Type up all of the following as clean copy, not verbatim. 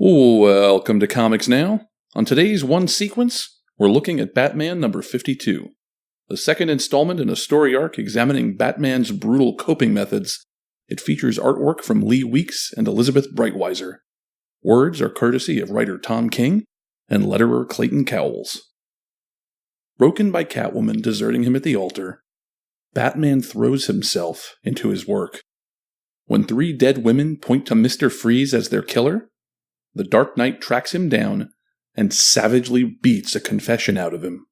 Welcome to Comics Now. On today's One Sequence, we're looking at Batman number 52, the second installment in a story arc examining Batman's brutal coping methods. It features artwork from Lee Weeks and Elizabeth Breitweiser. Words are courtesy of writer Tom King and letterer Clayton Cowles. Broken by Catwoman deserting him at the altar, Batman throws himself into his work. When three dead women point to Mr. Freeze as their killer, the Dark Knight tracks him down and savagely beats a confession out of him.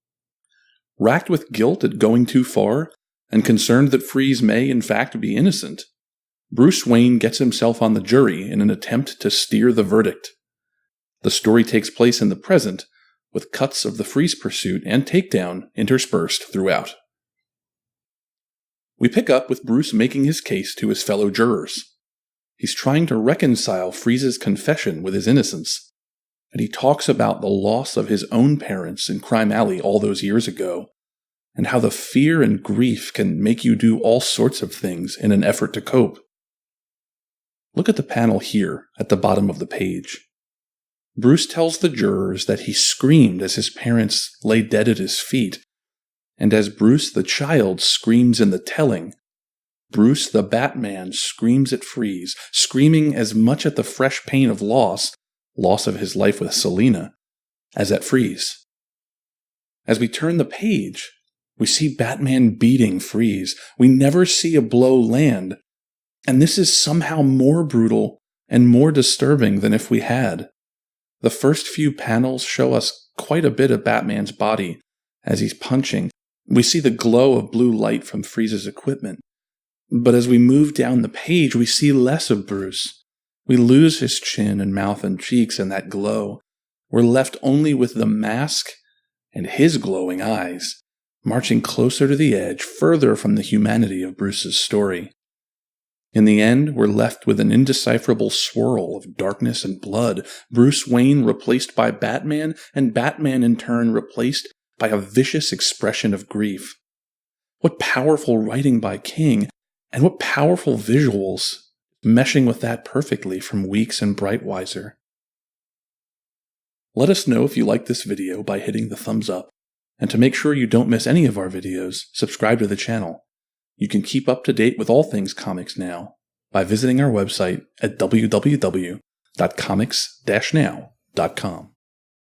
Racked with guilt at going too far, and concerned that Freeze may in fact be innocent, Bruce Wayne gets himself on the jury in an attempt to steer the verdict. The story takes place in the present, with cuts of the Freeze pursuit and takedown interspersed throughout. We pick up with Bruce making his case to his fellow jurors. He's trying to reconcile Freeze's confession with his innocence, and he talks about the loss of his own parents in Crime Alley all those years ago, and how the fear and grief can make you do all sorts of things in an effort to cope. Look at the panel here at the bottom of the page. Bruce tells the jurors that he screamed as his parents lay dead at his feet, and as Bruce the child screams in the telling, Bruce the Batman screams at Freeze, screaming as much at the fresh pain of loss of his life with Selina, as at Freeze. As we turn the page, we see Batman beating Freeze. We never see a blow land, and this is somehow more brutal and more disturbing than if we had. The first few panels show us quite a bit of Batman's body as he's punching. We see the glow of blue light from Freeze's equipment. But as we move down the page, we see less of Bruce. We lose his chin and mouth and cheeks in that glow. We're left only with the mask and his glowing eyes, marching closer to the edge, further from the humanity of Bruce's story. In the end, we're left with an indecipherable swirl of darkness and blood, Bruce Wayne replaced by Batman, and Batman in turn replaced by a vicious expression of grief. What powerful writing by King! And what powerful visuals, meshing with that perfectly from Weeks and Breitweiser. Let us know if you like this video by hitting the thumbs up. And to make sure you don't miss any of our videos, subscribe to the channel. You can keep up to date with all things Comics Now by visiting our website at www.comics-now.com.